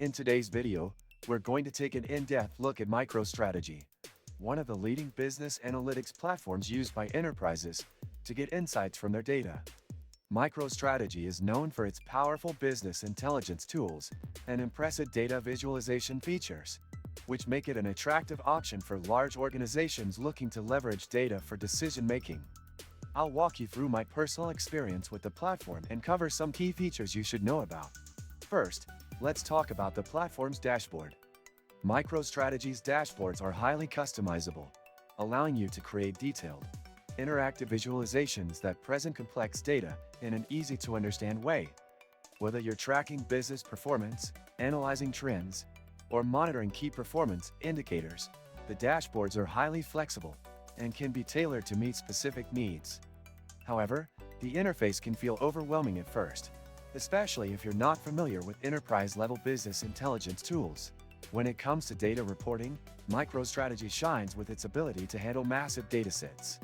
In today's video, we're going to take an in-depth look at MicroStrategy, one of the leading business analytics platforms used by enterprises to get insights from their data. MicroStrategy is known for its powerful business intelligence tools and impressive data visualization features, which make it an attractive option for large organizations looking to leverage data for decision-making. I'll walk you through my personal experience with the platform and cover some key features you should know about. First, let's talk about the platform's dashboard. MicroStrategy's dashboards are highly customizable, allowing you to create detailed, interactive visualizations that present complex data in an easy-to-understand way. Whether you're tracking business performance, analyzing trends, or monitoring key performance indicators, the dashboards are highly flexible and can be tailored to meet specific needs. However, the interface can feel overwhelming at first, especially if you're not familiar with enterprise-level business intelligence tools. When it comes to data reporting, MicroStrategy shines with its ability to handle massive datasets.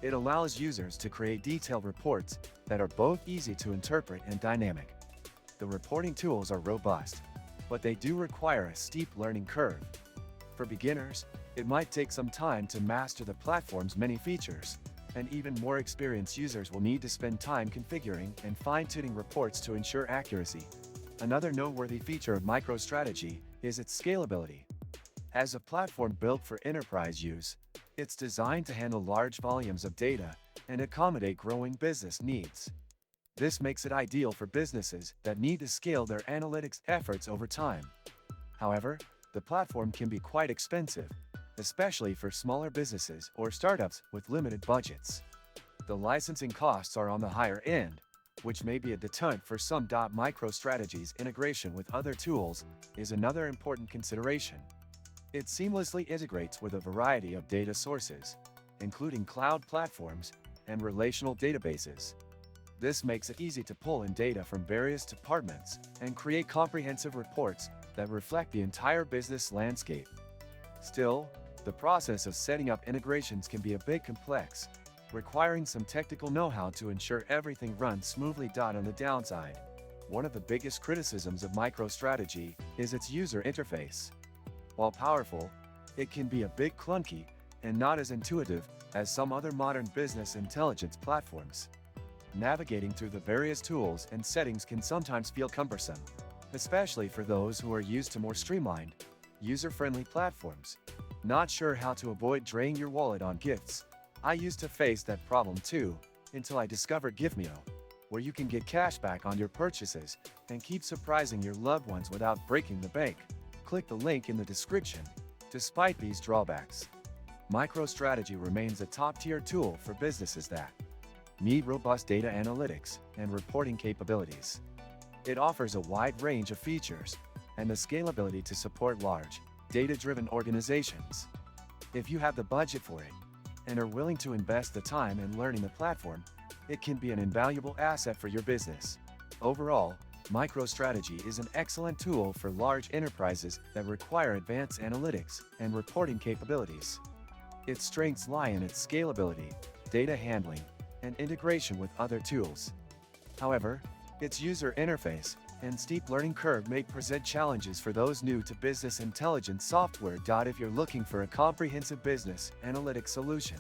It allows users to create detailed reports that are both easy to interpret and dynamic. The reporting tools are robust, but they do require a steep learning curve. For beginners, it might take some time to master the platform's many features, and even more experienced users will need to spend time configuring and fine-tuning reports to ensure accuracy. Another noteworthy feature of MicroStrategy is its scalability. As a platform built for enterprise use, it's designed to handle large volumes of data and accommodate growing business needs. This makes it ideal for businesses that need to scale their analytics efforts over time. However, the platform can be quite expensive, especially for smaller businesses or startups with limited budgets. The licensing costs are on the higher end, which may be a deterrent for some. MicroStrategy's integration with other tools is another important consideration. It seamlessly integrates with a variety of data sources, including cloud platforms and relational databases. This makes it easy to pull in data from various departments and create comprehensive reports that reflect the entire business landscape. Still, the process of setting up integrations can be a bit complex, requiring some technical know-how to ensure everything runs smoothly. On the downside, one of the biggest criticisms of MicroStrategy is its user interface. While powerful, it can be a bit clunky and not as intuitive as some other modern business intelligence platforms. Navigating through the various tools and settings can sometimes feel cumbersome, especially for those who are used to more streamlined, user-friendly platforms. Not sure how to avoid draining your wallet on gifts? I used to face that problem too, until I discovered Gifmeo, where you can get cash back on your purchases and keep surprising your loved ones without breaking the bank. Click the link in the description. Despite these drawbacks, MicroStrategy remains a top-tier tool for businesses that need robust data analytics and reporting capabilities. It offers a wide range of features and the scalability to support large, data-driven organizations. If you have the budget for it and are willing to invest the time in learning the platform, it can be an invaluable asset for your business. Overall, MicroStrategy is an excellent tool for large enterprises that require advanced analytics and reporting capabilities. Its strengths lie in its scalability, data handling, and integration with other tools. However, its user interface and steep learning curve may present challenges for those new to business intelligence software. If you're looking for a comprehensive business analytics solution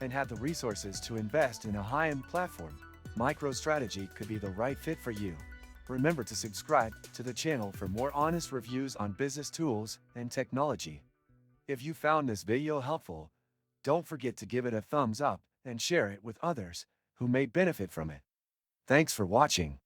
and have the resources to invest in a high-end platform, MicroStrategy could be the right fit for you. Remember to subscribe to the channel for more honest reviews on business tools and technology. If you found this video helpful, don't forget to give it a thumbs up and share it with others who may benefit from it. Thanks for watching.